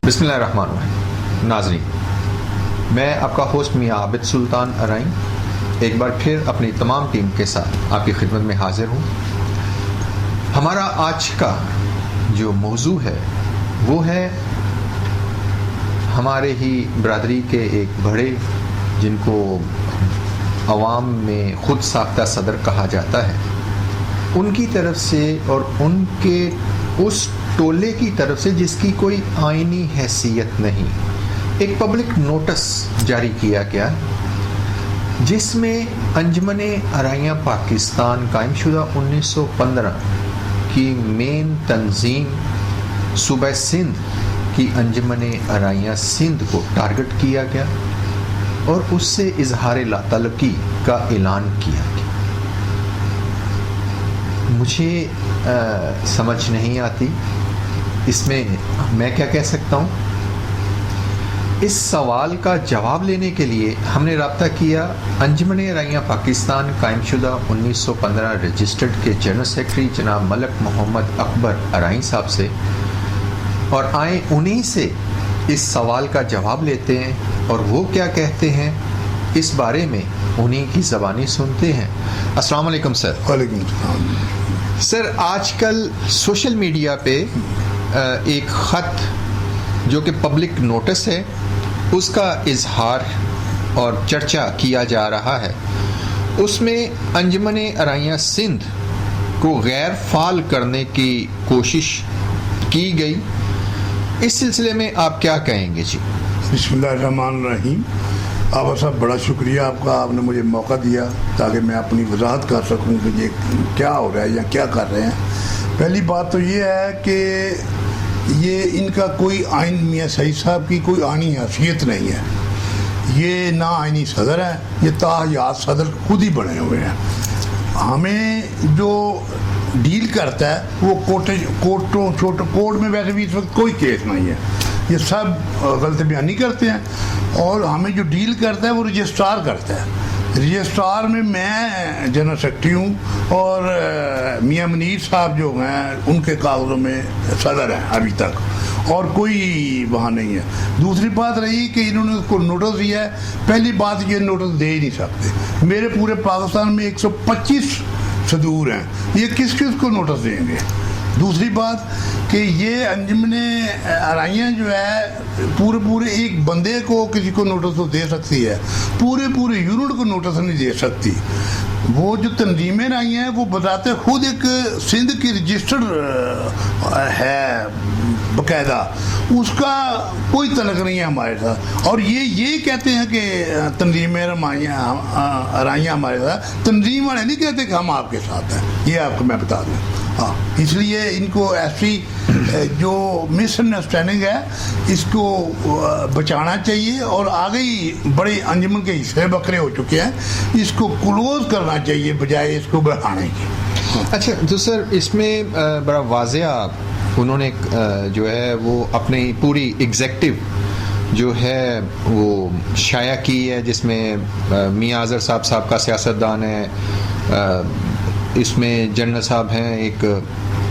بسم اللہ الرحمن الرحیم. ناظرین، میں آپ کا ہوسٹ میاں عابد سلطان ارائیں ایک بار پھر اپنی تمام ٹیم کے ساتھ آپ کی خدمت میں حاضر ہوں. ہمارا آج کا جو موضوع ہے وہ ہے ہمارے ہی برادری کے ایک بڑے، جن کو عوام میں خود ساختہ صدر کہا جاتا ہے، ان کی طرف سے اور ان کے اس ٹولے کی طرف سے جس کی کوئی آئینی حیثیت نہیں، ایک پبلک نوٹس جاری کیا گیا جس میں انجمن ارائیاں پاکستان قائم شدہ 1915 کی مین تنظیم صوبہ سندھ کی انجمن ارائیاں سندھ کو ٹارگٹ کیا گیا اور اس سے اظہار لا تعلقی کا اعلان کیا گیا. مجھے سمجھ نہیں آتی اس میں کیا کہہ سکتا ہوں. اس سوال کا جواب لینے کے لیے ہم نے رابطہ کیا انجمن ارائیاں پاکستان قائم شدہ 1915 رجسٹرڈ کے جنرل سیکرٹری جناب ملک محمد اکبر ارائیں صاحب سے، اور آئیں انہی سے اس سوال کا جواب لیتے ہیں اور وہ کیا کہتے ہیں اس بارے میں انہی کی زبانی سنتے ہیں. السلام علیکم سر. وعلیکم السلام. سر، آج کل سوشل میڈیا پہ ایک خط جو کہ پبلک نوٹس ہے، اس کا اظہار اور چرچا کیا جا رہا ہے. اس میں انجمن ارائیاں سندھ کو غیر فعال کرنے کی کوشش کی گئی. اس سلسلے میں آپ کیا کہیں گے؟ جی بسم اللہ الرحمن الرحیم. آبا صاحب، بڑا شکریہ آپ کا، آپ نے مجھے موقع دیا تاکہ میں اپنی وضاحت کر سکوں کہ یہ کیا ہو رہا ہے یا کیا کر رہے ہیں. پہلی بات تو یہ ہے کہ یہ ان کا کوئی آئین، میاں سعید صاحب کی کوئی آئینی حیثیت نہیں ہے. یہ نہ آئینی صدر ہے، یہ تاحیات صدر خود ہی بنے ہوئے ہیں. ہمیں جو ڈیل کرتا ہے وہ کورٹ میں ویسے بھی اس وقت کوئی کیس نہیں ہے، یہ سب غلط بیانی کرتے ہیں. اور ہمیں جو ڈیل کرتا ہے وہ رجسٹرار کرتا ہے. رجسٹرار میں جنرل سیکرٹری ہوں اور میاں منیر صاحب جو ہیں ان کے کاغذوں میں صدر ہیں ابھی تک، اور کوئی وہاں نہیں ہے. دوسری بات رہی کہ انہوں نے اس کو نوٹس دیا ہے. پہلی بات، یہ نوٹس دے ہی نہیں سکتے. میرے پورے پاکستان میں 125 صدور ہیں، یہ کس کو نوٹس دیں گے؟ دوسری بات کہ یہ انجمن ارائیاں جو ہے پورے ایک بندے کو کسی کو نوٹس تو دے سکتی ہے، پورے یونٹ کو نوٹس نہیں دے سکتی. وہ جو تنظیمیں رہی ہیں وہ بذات خود ایک سندھ کی رجسٹرڈ ہے باقاعدہ، اس کا کوئی تعلق نہیں ہے ہمارے ساتھ. اور یہ کہتے ہیں کہ تنظیمیں ارائیاں ہمارے ساتھ، تنظیم والے نہیں کہتے کہ ہم آپ کے ساتھ ہیں. یہ آپ کو میں بتا دوں. ہاں، اس لیے ان کو ایسی جو مس انڈرسٹینڈنگ ہے اس کو بچانا چاہیے، اور آگے ہی بڑے انجمن کے حصے بکرے ہو چکے ہیں، اس کو کلوز کرنا چاہیے بجائے اس کو بڑھانے کی. اچھا، تو سر اس میں بڑا واضح انہوں نے جو ہے وہ اپنی پوری ایگزیکٹو جو ہے وہ شائع کی ہے، جس میں میاں اظہر صاحب کا سیاستدان ہے، اس میں جنرل صاحب ہیں ایک،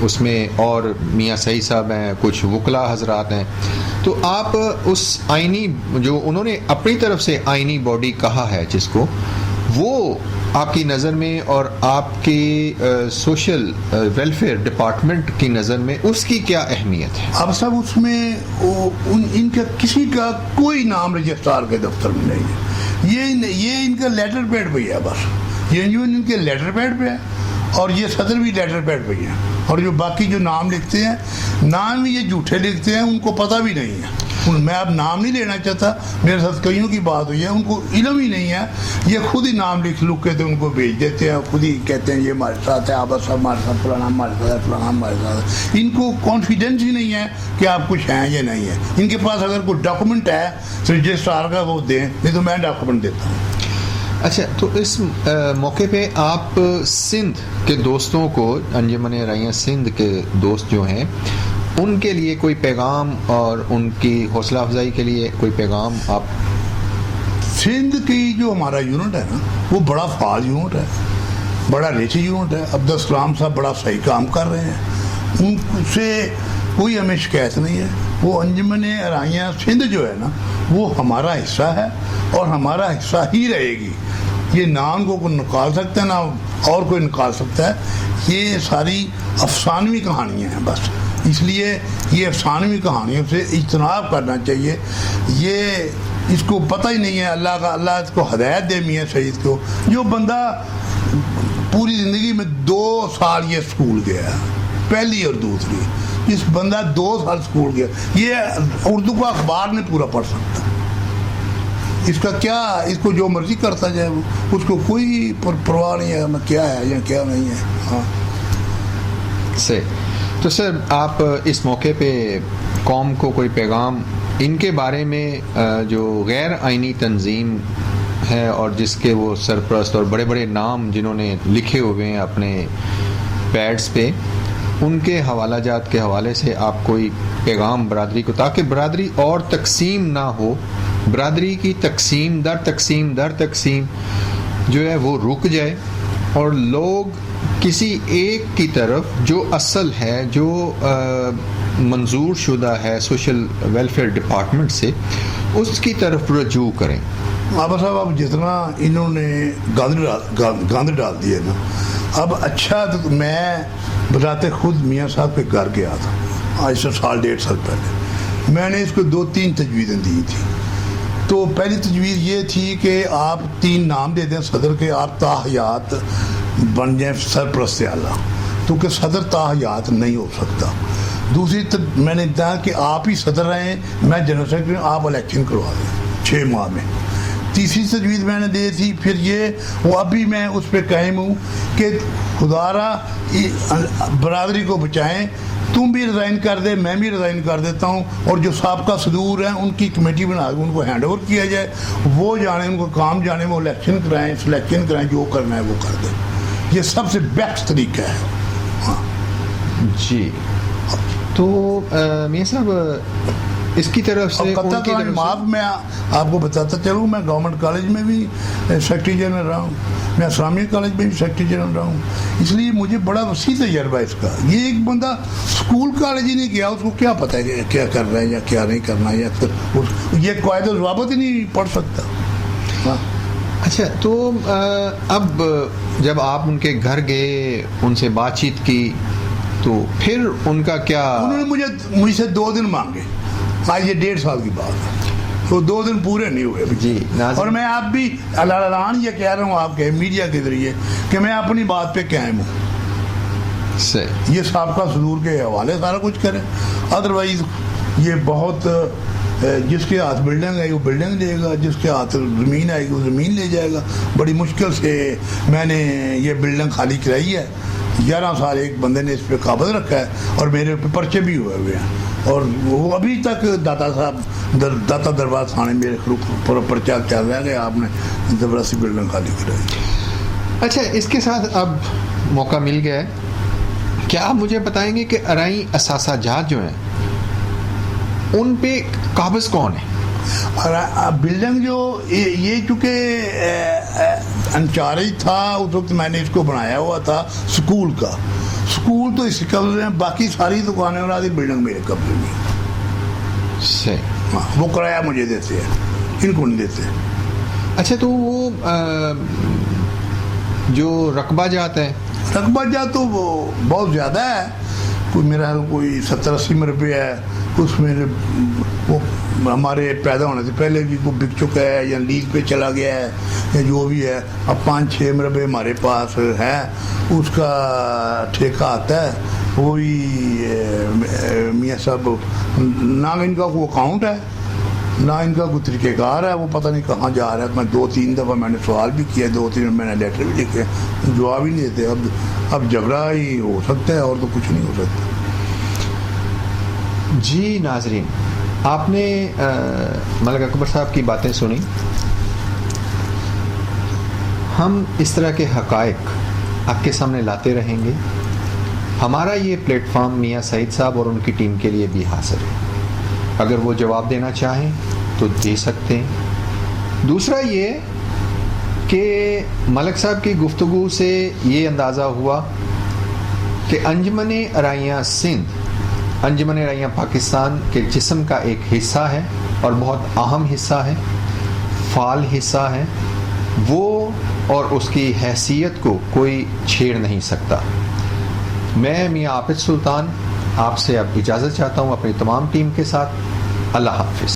اس میں اور میاں سعید صاحب ہیں، کچھ وکلا حضرات ہیں. تو آپ اس آئینی جو انہوں نے اپنی طرف سے آئینی باڈی کہا ہے جس کو، وہ آپ کی نظر میں اور آپ کی سوشل ویلفیئر ڈپارٹمنٹ کی نظر میں اس کی کیا اہمیت ہے؟ اب صاحب اس میں ان کا کسی کا کوئی نام رجسٹرار کے دفتر میں نہیں ہے. یہ ان کا لیٹر پیڈ پہ ہے، بس یہ جو ان کے لیٹر پیڈ پہ ہے، اور یہ صدر بھی لیٹر پیڈ پہ ہے. اور جو باقی جو نام لکھتے ہیں، نام بھی یہ جھوٹے لکھتے ہیں، ان کو پتہ بھی نہیں ہے. میں اب نام نہیں لینا چاہتا، میرے ساتھ کئیوں کی بات ہوئی ہے، ان کو علم ہی نہیں ہے. یہ خود ہی نام لکھ کے تو ان کو بھیج دیتے ہیں، خود ہی کہتے ہیں یہ ہمارے ساتھ ہے، آبا صاحب ہمارے ساتھ، فلانا ہمارے ساتھ ہے، فلانا ہمارے ساتھ ہے. ان کو کانفیڈینس ہی نہیں ہے کہ آپ کچھ ہیں یا نہیں ہے. ان کے پاس اگر کوئی ڈاکومنٹ ہے رجسٹرار کا وہ دیں، نہیں تو میں ڈاکومنٹ دیتا ہوں. اچھا، تو اس موقع پہ آپ سندھ کے دوستوں کو، انجمن ارائیاں سندھ کے دوست جو ہیں، ان کے لیے کوئی پیغام اور ان کی حوصلہ افزائی کے لیے کوئی پیغام آپ؟ سندھ کی جو ہمارا یونٹ ہے نا، وہ بڑا فعال یونٹ ہے، بڑا ریچ یونٹ ہے. عبدالسلام صاحب بڑا صحیح کام کر رہے ہیں. ان سے کوئی ہمیں شکایت نہیں ہے. وہ انجمن ارائیاں سندھ جو ہے نا وہ ہمارا حصہ ہے اور ہمارا حصہ ہی رہے گی. یہ نہ ان کو کوئی نکال سکتا ہے نہ اور کوئی نکال سکتا ہے. یہ ساری افسانوی کہانیاں ہیں بس. اس لیے یہ افسانوی کہانیوں سے اجتناب کرنا چاہیے. یہ اس کو پتہ ہی نہیں ہے اللہ کا. اللہ اس کو ہدایت دے میاں سعید کو. جو بندہ پوری زندگی میں 2 سال یہ اسکول گیا پہلی اور دوسری, اس بندہ 2 سال اسکول گیا, یہ اردو کا اخبار نہیں پورا پڑھ سکتا. اس کا کیا, اس کو جو مرضی کرتا جائے وہ, اس کو کوئی پرواہ نہیں ہے میں کیا ہے یا کیا نہیں ہے. ہاں سے تو سر آپ اس موقع پہ قوم کو کوئی پیغام ان کے بارے میں جو غیر آئینی تنظیم ہے اور جس کے وہ سرپرست اور بڑے بڑے نام جنہوں نے لکھے ہوئے ہیں اپنے پیڈز پہ, ان کے حوالہ جات کے حوالے سے آپ کوئی پیغام برادری کو, تاکہ برادری اور تقسیم نہ ہو, برادری کی تقسیم در تقسیم جو ہے وہ رک جائے اور لوگ کسی ایک کی طرف جو اصل ہے, جو منظور شدہ ہے سوشل ویلفیئر ڈپارٹمنٹ سے, اس کی طرف رجوع کریں. آبا صاحب اب جتنا انہوں نے گاند ڈال دیے نا, اب اچھا تو میں بذات خود میاں صاحب کے گھر گیا تھا آج سے 1.5 سال پہلے. میں نے اس کو 2-3 تجویزیں دی تھی. تو پہلی تجویز یہ تھی کہ آپ 3 نام دے دیں صدر کے, آپ تاحیات بن جائیں سرپرست اعلیٰ, کیونکہ صدر تاحیات نہیں ہو سکتا. دوسری میں نے کہا کہ آپ ہی صدر رہیں, میں جنرل سیکرٹری, آپ الیکشن کروا دیں 6 ماہ میں. تیسری تجویز میں نے دی تھی پھر یہ, وہ ابھی میں اس پہ قائم ہوں کہ خدا را برادری کو بچائیں, تم بھی ریزائن کر دے, میں بھی ریزائن کر دیتا ہوں, اور جو سابقہ صدور ہیں ان کی کمیٹی بنا کے ان کو ہینڈ اوور کیا جائے, وہ جانے ان کو کام جانے, وہ الیکشن کرائیں, سلیکشن کرائیں, جو کرنا ہے وہ کر دیں. یہ سب سے بیسٹ طریقہ ہے. ہاں جی, تو میاں صاحب اس کی طرف سے معاف, میں آپ کو بتاتا چلوں, میں گورنمنٹ کالج میں بھی سیکرٹری جنرل رہا ہوں, میں اسلامیہ کالج میں بھی سیکرٹری جنرل رہا ہوں, اس لیے مجھے بڑا وسیع تجربہ اس کا. یہ ایک بندہ اسکول کالج ہی نہیں گیا, اس کو کیا پتہ ہے کہ کیا کر رہا ہے یا کیا نہیں کرنا, یا یہ قواعد و ضوابط ہی نہیں پڑھ سکتا. ہاں اچھا, تو اب جب آپ ان کے گھر گئے, ان سے بات چیت کی, تو پھر ان کا کیا؟ انہوں نے مجھ سے 2 دن مانگے. آج یہ 1.5 سال کی بات ہے, تو 2 دن پورے نہیں ہوئے. جی, اور میں آپ بھی اعلان یہ کہہ رہا ہوں آپ کے میڈیا کے ذریعے کہ میں اپنی بات پہ قائم ہوں. یہ سابقہ صدور کے حوالے سارا کچھ کریں, ادروائز یہ بہت, جس کے ہاتھ بلڈنگ آئے وہ بلڈنگ لے گا, جس کے ہاتھ زمین آئے گی وہ زمین لے جائے گا. بڑی مشکل سے میں نے یہ بلڈنگ خالی کرائی ہے. 11 سال ایک بندے نے اس پہ قابض رکھا ہے, اور میرے پہ پرچے بھی ہوئے ہیں, اور وہ ابھی تک داتا دربار تھانے میرے پر پرچہ چل رہا ہے کہ آپ نے زبردستی بلڈنگ خالی کرائی. اچھا, اس کے ساتھ اب موقع مل گیا ہے, کیا آپ مجھے بتائیں گے کہ ارائیں اثاثہ جات جو ہیں ان پہ قابض کون ہے؟ بلڈنگ جو یہ چونکہ انچارج تھا اس وقت, میں نے اس کو بنایا ہوا تھا اسکول کا. اسکول تو اس قبضے میں, باقی ساری دکانیں اور آدھی بلڈنگ میرے قبضے میں. صحیح. ہاں, وہ کرایہ مجھے دیتے ہیں, ان کو نہیں دیتے. اچھا, تو وہ جو رقبہ جات ہے, رقبہ جات تو وہ بہت زیادہ ہے, کوئی میرا کوئی 70-80 روپے ہے. اس میں وہ ہمارے پیدا ہونے سے پہلے بھی وہ بک چکا ہے یا لیز پہ چلا گیا ہے یا جو بھی ہے. اب 5-6 مربع ہمارے پاس ہے, اس کا ٹھیکہ آتا ہے. وہی میاں صاحب, نہ ان کا کوئی اکاؤنٹ ہے نہ ان کا کوئی طریقہ کار ہے, وہ پتہ نہیں کہاں جا رہا ہے. میں 2-3 دفعہ میں نے سوال بھی کیا, 2-3 میں نے لیٹر بھی لکھے, جواب ہی نہیں دیتے. اب جھگڑا ہی ہو سکتا ہے اور تو کچھ نہیں ہو سکتا. جی ناظرین, آپ نے ملک اکبر صاحب کی باتیں سنی. ہم اس طرح کے حقائق آپ کے سامنے لاتے رہیں گے. ہمارا یہ پلیٹ فارم میاں سعید صاحب اور ان کی ٹیم کے لیے بھی حاضر ہے. اگر وہ جواب دینا چاہیں تو دے سکتے ہیں. دوسرا یہ کہ ملک صاحب کی گفتگو سے یہ اندازہ ہوا کہ انجمن ارائیاں سندھ انجمن رائیاں پاکستان کے جسم کا ایک حصہ ہے اور بہت اہم حصہ ہے، فعال حصہ ہے، وہ اور اس کی حیثیت کو کوئی چھیڑ نہیں سکتا۔ میں میاں عابد سلطان آپ سے اب اجازت چاہتا ہوں اپنی تمام ٹیم کے ساتھ۔ اللہ حافظ۔